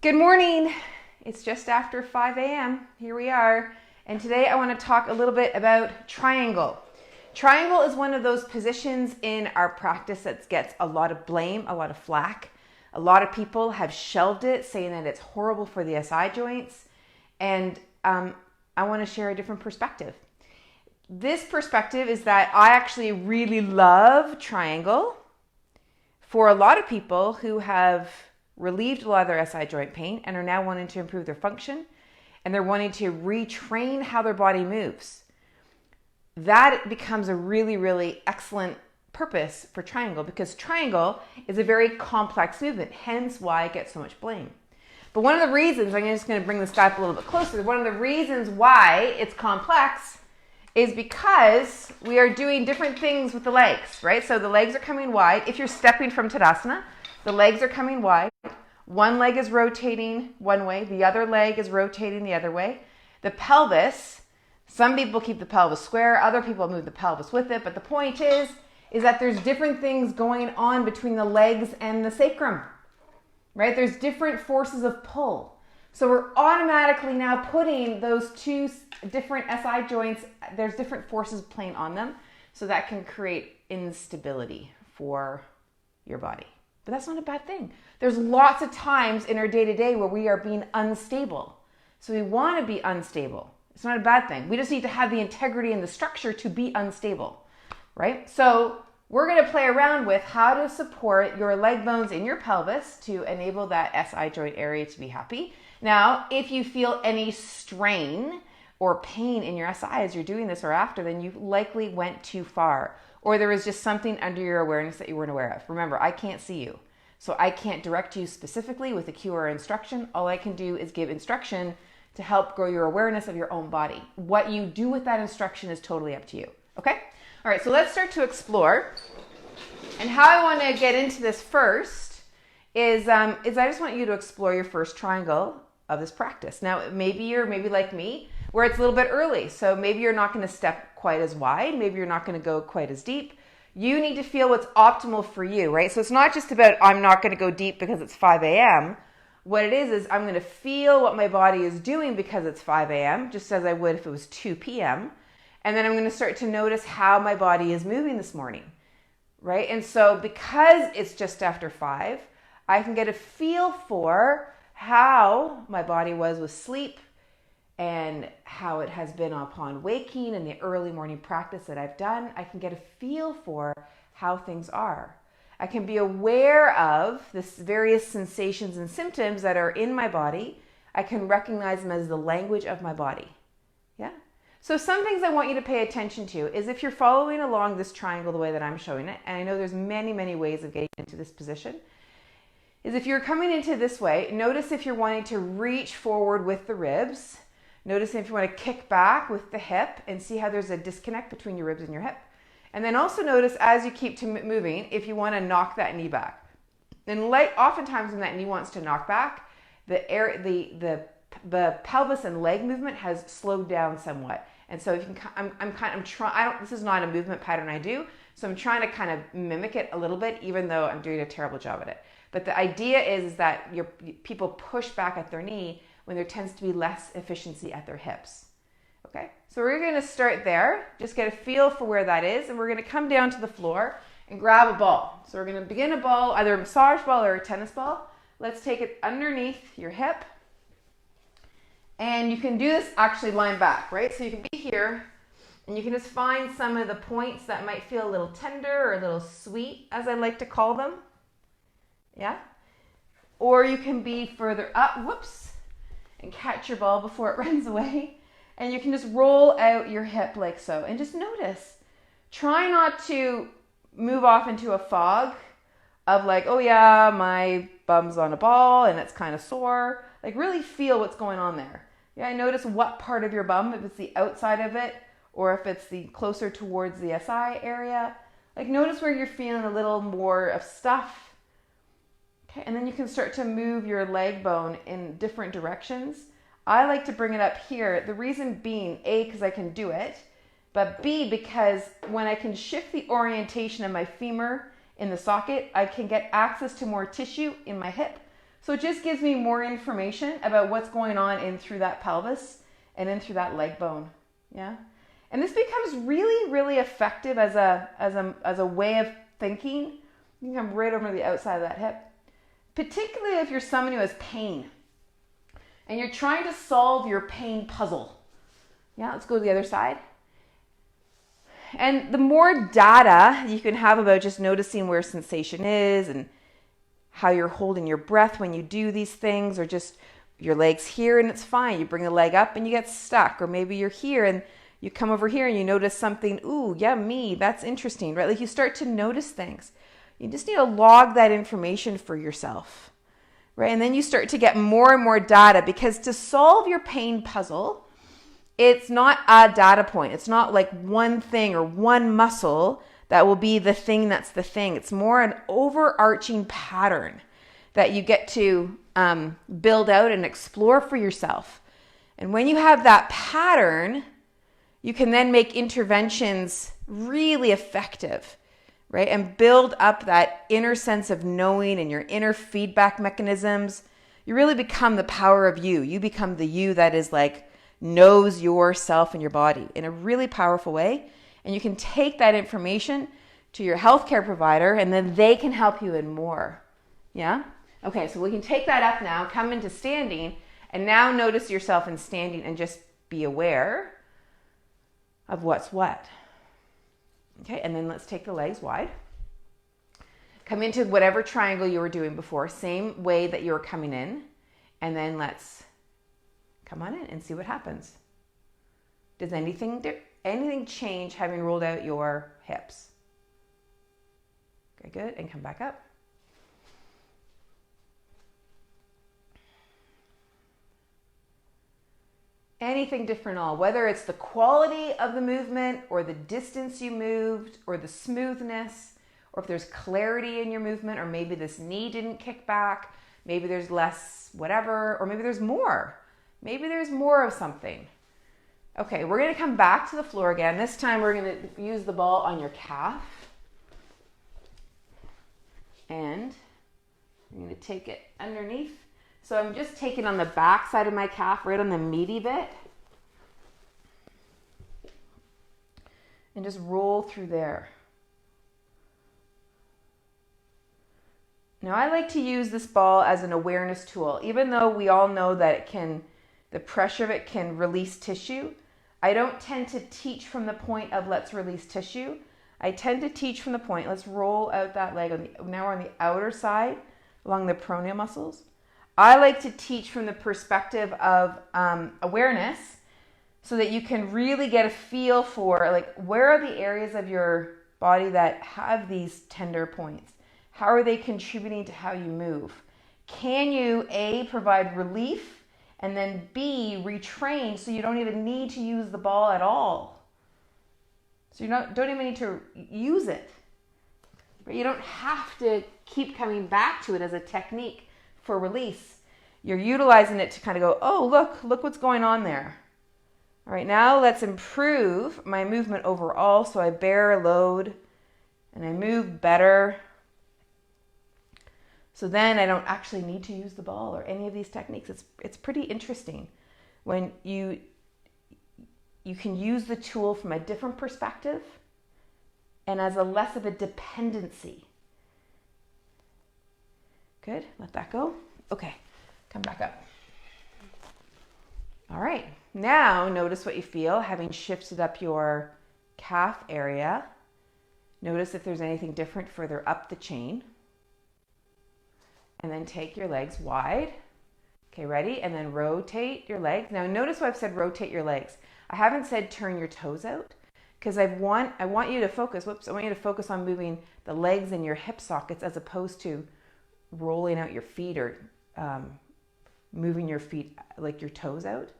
Good morning. It's just after 5 a.m. Here we are. And today I want to talk a little bit about triangle. Triangle is one of those positions in our practice that gets a lot of blame, a lot of flack. A lot of people have shelved it, saying that it's horrible for the SI joints. And I want to share a different perspective. This perspective is that I actually really love triangle for a lot of people who have relieved a lot of their SI joint pain and are now wanting to improve their function, and they're wanting to retrain how their body moves. That becomes a really, really excellent purpose for triangle, because triangle is a very complex movement, hence why it gets so much blame. But one of the reasons, I'm just going to bring this guy up a little bit closer, one of the reasons why it's complex is because we are doing different things with the legs, right? So the legs are coming wide. If you're stepping from Tadasana, the legs are coming wide. One leg is rotating one way. The other leg is rotating the other way. The pelvis, some people keep the pelvis square. Other people move the pelvis with it. But the point is that there's different things going on between the legs and the sacrum, right? There's different forces of pull. So we're automatically now putting those two different SI joints, there's different forces playing on them. So that can create instability for your body. But that's not a bad thing. There's lots of times in our day-to-day where we are being unstable. So we want to be unstable. It's not a bad thing. We just need to have the integrity and the structure to be unstable, right? So we're going to play around with how to support your leg bones in your pelvis to enable that SI joint area to be happy. Now, if you feel any strain or pain in your SI as you're doing this or after, then you likely went too far. Or there was just something under your awareness that you weren't aware of. Remember, I can't see you. So I can't direct you specifically with a cue or instruction. All I can do is give instruction to help grow your awareness of your own body. What you do with that instruction is totally up to you. Okay? All right, so let's start to explore. And how I want to get into this first is I just want you to explore your first triangle of this practice. Now, maybe you're like me, where it's a little bit early. So maybe you're not going to step quite as wide. Maybe you're not going to go quite as deep. You need to feel what's optimal for you, right? So it's not just about I'm not going to go deep because it's 5 a.m. What it is I'm going to feel what my body is doing because it's 5 a.m., just as I would if it was 2 p.m. And then I'm going to start to notice how my body is moving this morning, right? And so because it's just after 5, I can get a feel for how my body was with sleep, and how it has been upon waking and the early morning practice that I've done. I can get a feel for how things are. I can be aware of the various sensations and symptoms that are in my body. I can recognize them as the language of my body. Yeah? So some things I want you to pay attention to is if you're following along this triangle the way that I'm showing it, and I know there's many, many ways of getting into this position, is if you're coming into this way, notice if you're wanting to reach forward with the ribs. Notice if you want to kick back with the hip and see how there's a disconnect between your ribs and your hip. And then also notice as you keep moving, if you want to knock that knee back. And oftentimes when that knee wants to knock back, the pelvis and leg movement has slowed down somewhat. And so if you can, I'm trying. This is not a movement pattern I do, so I'm trying to kind of mimic it a little bit, even though I'm doing a terrible job at it. But the idea is that people push back at their knee when there tends to be less efficiency at their hips. Okay, so we're going to start there, just get a feel for where that is, and we're going to come down to the floor and grab a ball. So we're going to begin a ball, either a massage ball or a tennis ball. Let's take it underneath your hip, and you can do this actually lying back, right? So you can be here, and you can just find some of the points that might feel a little tender or a little sweet, as I like to call them. Yeah? Or you can be further up, and catch your ball before it runs away. And you can just roll out your hip like so. And just notice. Try not to move off into a fog of like, oh yeah, my bum's on a ball and it's kind of sore. Like really feel what's going on there. Yeah, notice what part of your bum, if it's the outside of it or if it's the closer towards the SI area. Like notice where you're feeling a little more of stuff. Okay, and then you can start to move your leg bone in different directions. I like to bring it up here. The reason being, A, because I can do it, but B, because when I can shift the orientation of my femur in the socket, I can get access to more tissue in my hip, So it just gives me more information about what's going on in through that pelvis and in through that leg bone. Yeah. And this becomes really, really effective as a way of thinking. You can come right over the outside of that hip, particularly if you're someone who has pain and you're trying to solve your pain puzzle. Yeah, let's go to the other side. And the more data you can have about just noticing where sensation is and how you're holding your breath when you do these things, or just your legs here and it's fine. You bring the leg up and you get stuck, or maybe you're here and you come over here and you notice something. Ooh, yeah, me, that's interesting, right? Like you start to notice things. You just need to log that information for yourself, right? And then you start to get more and more data, because to solve your pain puzzle, it's not a data point. It's not like one thing or one muscle that will be the thing that's the thing. It's more an overarching pattern that you get to build out and explore for yourself. And when you have that pattern, you can then make interventions really effective, right? And build up that inner sense of knowing and your inner feedback mechanisms. You really become the power of you. You become the you that is like, knows yourself and your body in a really powerful way. And you can take that information to your healthcare provider, and then they can help you in more. Yeah? Okay, so we can take that up now, come into standing, and now notice yourself in standing and just be aware of what's what. Okay, and then let's take the legs wide. Come into whatever triangle you were doing before, same way that you were coming in, and then let's come on in and see what happens. Does anything change having rolled out your hips? Okay, good, and come back up. Anything different at all, whether it's the quality of the movement or the distance you moved or the smoothness, or if there's clarity in your movement, or maybe this knee didn't kick back, maybe there's less whatever, or maybe there's more. Maybe there's more of something. Okay, we're going to come back to the floor again. This time we're going to use the ball on your calf. And I'm going to take it underneath. So I'm just taking on the back side of my calf, right on the meaty bit. And just roll through there. Now I like to use this ball as an awareness tool, even though we all know that the pressure of it can release tissue. I don't tend to teach from the point of let's release tissue. I tend to teach from the point, let's roll out that leg. Now we're on the outer side along the peroneal muscles. I like to teach from the perspective of awareness, so that you can really get a feel for like, where are the areas of your body that have these tender points? How are they contributing to how you move? Can you A, provide relief, and then B, retrain so you don't even need to use the ball at all? So you don't even need to use it. But you don't have to keep coming back to it as a technique for release. You're utilizing it to kind of go, oh, look what's going on there. All right, now let's improve my movement overall, so I bear a load and I move better. So then I don't actually need to use the ball or any of these techniques. It's pretty interesting when you can use the tool from a different perspective and as a less of a dependency. Good, let that go. Okay, come back up. All right, now notice what you feel having shifted up your calf area. Notice if there's anything different further up the chain. And then take your legs wide. Okay, ready? And then rotate your legs. Now notice why I've said rotate your legs. I haven't said turn your toes out, because I want you to focus, I want you to focus on moving the legs and your hip sockets as opposed to rolling out your feet or moving your feet like your toes out.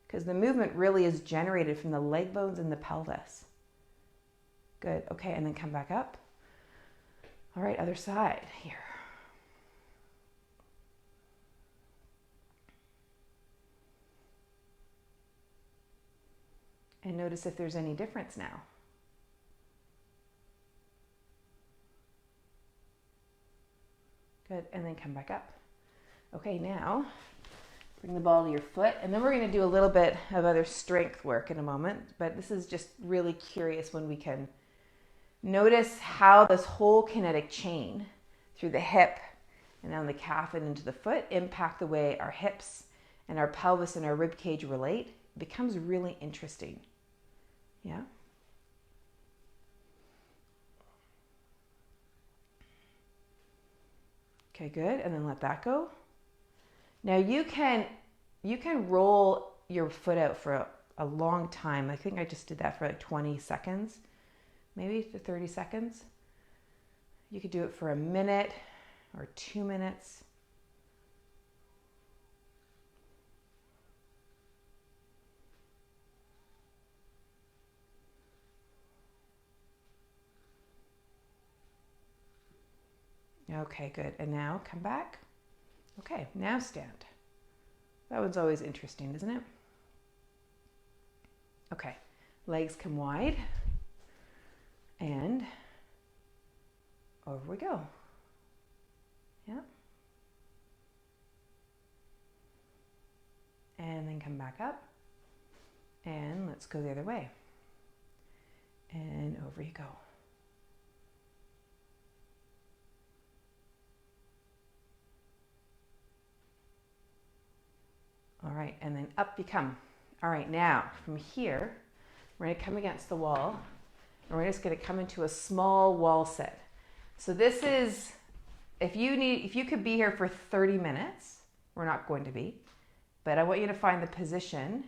Because the movement really is generated from the leg bones and the pelvis. Good, okay, and then come back up. All right, other side here. And notice if there's any difference now. Good, and then come back up. Okay, now bring the ball to your foot, and then we're going to do a little bit of other strength work in a moment, but this is just really curious when we can notice how this whole kinetic chain through the hip and down the calf and into the foot impact the way our hips and our pelvis and our rib cage relate. It becomes really interesting. Yeah? Okay, good. And then let that go. Now you can roll your foot out for a long time. I think I just did that for like 20 seconds, maybe to 30 seconds. You could do it for a minute or 2 minutes. Okay, good. And now come back. Okay, now stand. That one's always interesting, isn't it? Okay, legs come wide. And over we go. Yeah. And then come back up. And let's go the other way. And over you go. All right, and then up you come. All right, now from here, we're going to come against the wall, and we're just going to come into a small wall sit. So this is, if you could be here for 30 minutes, we're not going to be, but I want you to find the position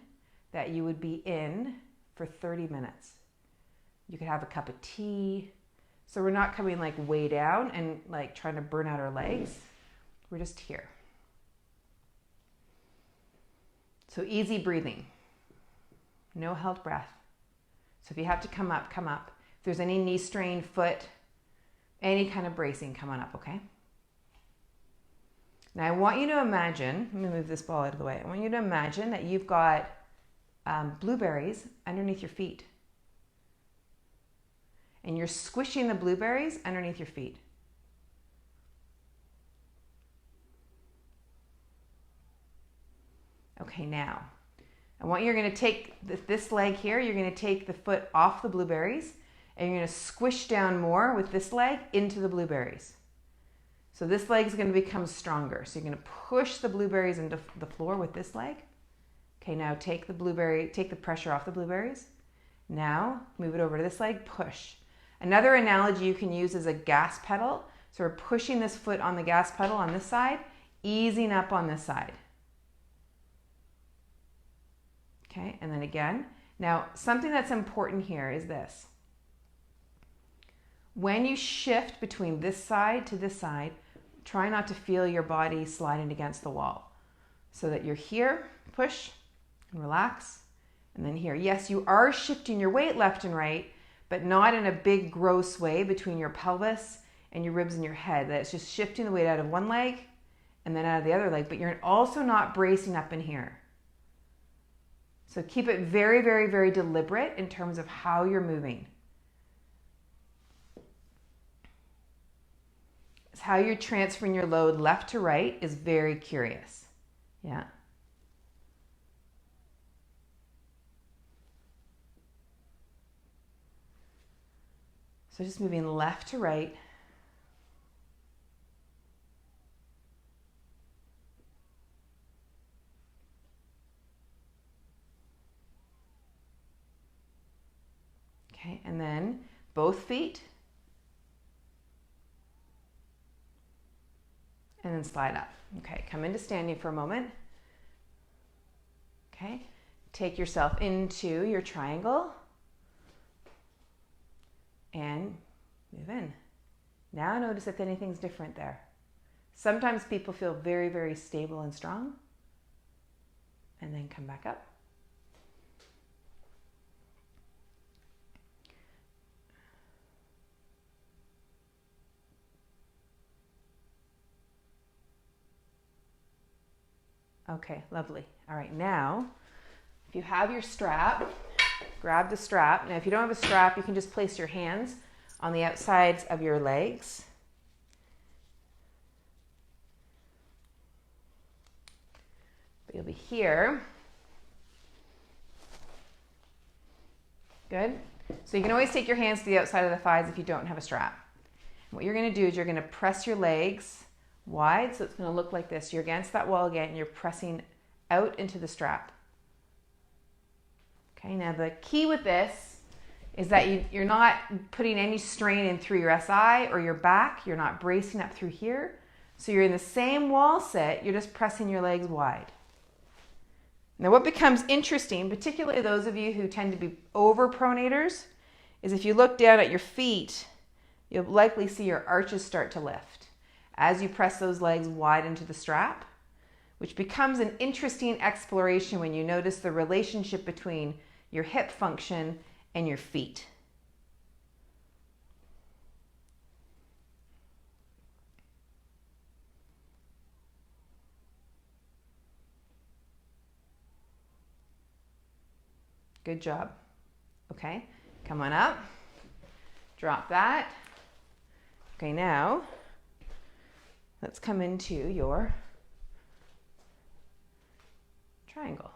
that you would be in for 30 minutes. You could have a cup of tea. So we're not coming like way down and like trying to burn out our legs. We're just here. So easy breathing, no held breath. So if you have to come up, come up. If there's any knee strain, foot, any kind of bracing, come on up, okay? Now I want you to imagine, let me move this ball out of the way. I want you to imagine that you've got blueberries underneath your feet. And you're squishing the blueberries underneath your feet. Okay, now, I want you're going to take this leg here, you're going to take the foot off the blueberries, and you're going to squish down more with this leg into the blueberries. So this leg is going to become stronger. So you're going to push the blueberries into the floor with this leg. Okay, now take the pressure off the blueberries. Now, move it over to this leg, push. Another analogy you can use is a gas pedal. So we're pushing this foot on the gas pedal on this side, easing up on this side. Okay, and then again. Now, something that's important here is this. When you shift between this side to this side, try not to feel your body sliding against the wall. So that you're here, push and relax, and then here. Yes, you are shifting your weight left and right, but not in a big gross way between your pelvis and your ribs and your head. That's just shifting the weight out of one leg and then out of the other leg, but you're also not bracing up in here. So keep it very, very, very deliberate in terms of how you're moving. It's how you're transferring your load left to right is very curious. Yeah. So just moving left to right. Okay, and then both feet. And then slide up. Okay, come into standing for a moment. Okay, take yourself into your triangle. And move in. Now notice if anything's different there. Sometimes people feel very, very stable and strong. And then come back up. Okay, lovely. All right, now, if you have your strap, grab the strap. Now, if you don't have a strap, you can just place your hands on the outsides of your legs. but you'll be here. Good. So you can always take your hands to the outside of the thighs if you don't have a strap. What you're going to do is you're going to press your legs wide, so it's going to look like this. You're against that wall again, and you're pressing out into the strap. Okay, now the key with this is that you're not putting any strain in through your SI or your back. You're not bracing up through here. So you're in the same wall sit, you're just pressing your legs wide. Now what becomes interesting, particularly those of you who tend to be overpronators, is if you look down at your feet, you'll likely see your arches start to lift as you press those legs wide into the strap, which becomes an interesting exploration when you notice the relationship between your hip function and your feet. Good job. Okay, come on up. Drop that. Okay, now let's come into your triangle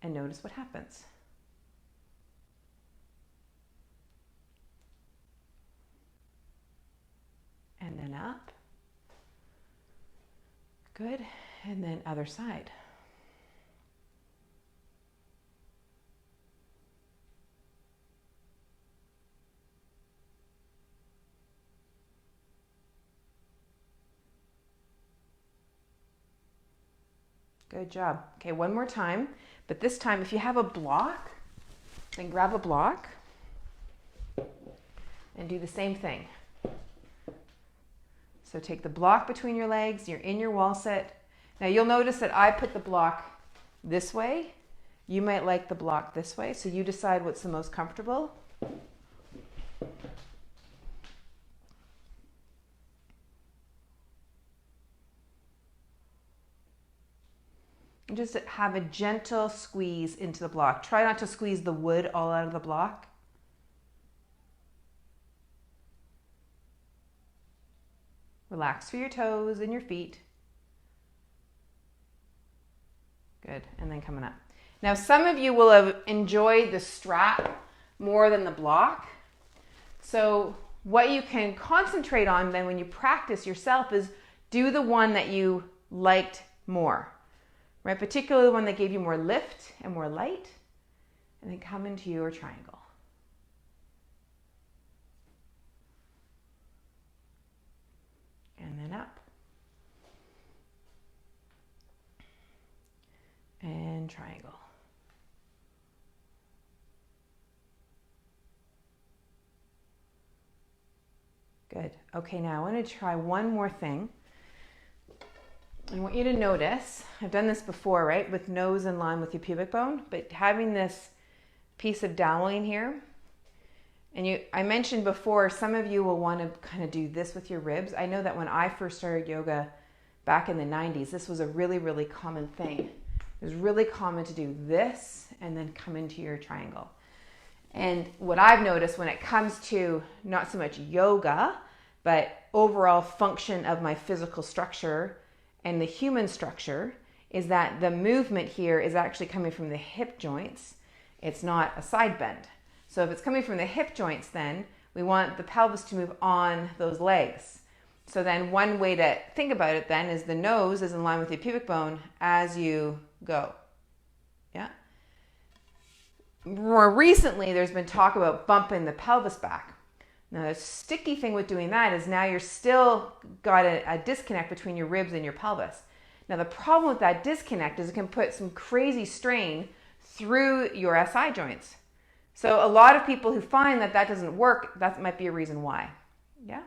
and notice what happens. And then up. Good. And then other side. Good job. Okay, one more time. But this time, if you have a block, then grab a block and do the same thing. So take the block between your legs, you're in your wall sit. Now you'll notice that I put the block this way. You might like the block this way, so you decide what's the most comfortable. And just have a gentle squeeze into the block. Try not to squeeze the wood all out of the block. Relax through your toes and your feet. Good, and then coming up. Now some of you will have enjoyed the strap more than the block. So what you can concentrate on then when you practice yourself is do the one that you liked more. Right, particularly the one that gave you more lift and more light, and then come into your triangle. And then up. And triangle. Good. Okay, now I want to try one more thing. I want you to notice, I've done this before, right, with nose in line with your pubic bone, but having this piece of doweling here, and I mentioned before, some of you will want to kind of do this with your ribs. I know that when I first started yoga back in the 90s, this was a really, really common thing. It was really common to do this and then come into your triangle. And what I've noticed when it comes to not so much yoga, but overall function of my physical structure and the human structure, is that the movement here is actually coming from the hip joints. It's not a side bend. So if it's coming from the hip joints, then we want the pelvis to move on those legs. So then one way to think about it then is the nose is in line with your pubic bone as you go. Yeah. More recently, there's been talk about bumping the pelvis back. Now the sticky thing with doing that is now you're still got a disconnect between your ribs and your pelvis. Now the problem with that disconnect is it can put some crazy strain through your SI joints. So a lot of people who find that that doesn't work, that might be a reason why. Yeah.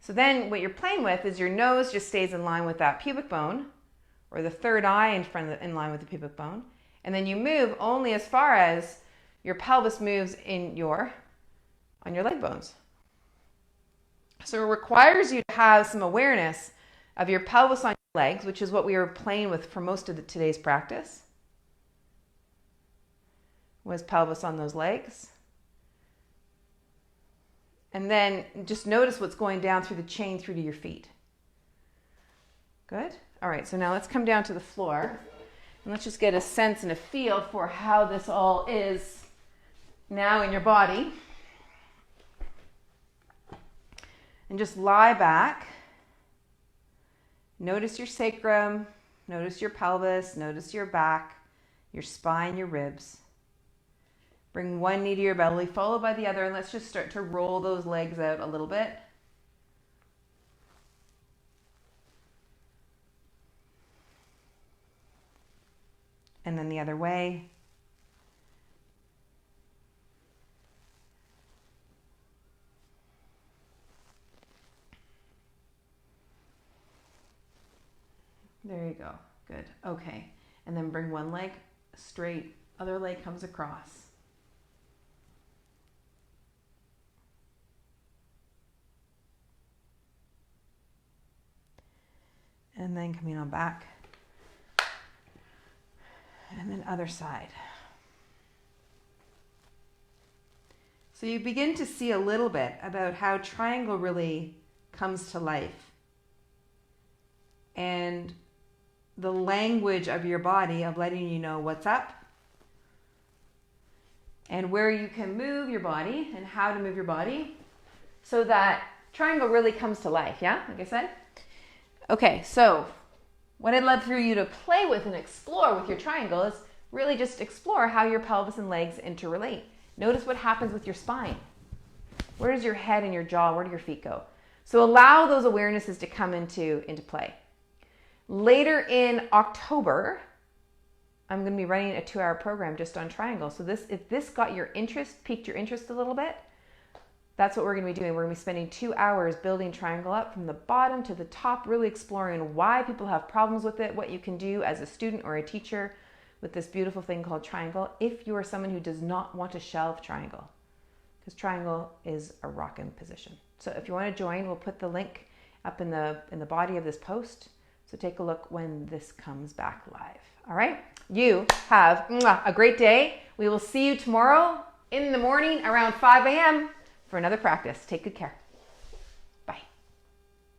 So then what you're playing with is your nose just stays in line with that pubic bone, or the third eye in line with the pubic bone, and then you move only as far as your pelvis moves on your leg bones. So it requires you to have some awareness of your pelvis on your legs, which is what we were playing with for most of today's practice. Was pelvis on those legs. And then just notice what's going down through the chain through to your feet. Good. All right, so now let's come down to the floor. And let's just get a sense and a feel for how this all is now in your body. And just lie back. Notice your sacrum, notice your pelvis, notice your back, your spine, your ribs. Bring one knee to your belly, followed by the other, and let's just start to roll those legs out a little bit. And then the other way. There you go. Good. Okay. And then bring one leg straight, other leg comes across. And then coming on back. And then other side. So you begin to see a little bit about how triangle really comes to life. And the language of your body of letting you know what's up and where you can move your body and how to move your body so that triangle really comes to life, yeah? Like I said. Okay, so what I'd love for you to play with and explore with your triangle is really just explore how your pelvis and legs interrelate. Notice what happens with your spine. Where does your head and your jaw, where do your feet go? So allow those awarenesses to come into play. Later in October, I'm going to be running a 2-hour program just on triangle. So if this got your interest, piqued your interest a little bit, that's what we're going to be doing. We're going to be spending 2 hours building triangle up from the bottom to the top, really exploring why people have problems with it, what you can do as a student or a teacher with this beautiful thing called triangle if you are someone who does not want to shelve triangle, because triangle is a rockin' position. So if you want to join, we'll put the link up in the body of this post. So take a look when this comes back live. All right? You have a great day. We will see you tomorrow in the morning around 5 a.m. for another practice. Take good care.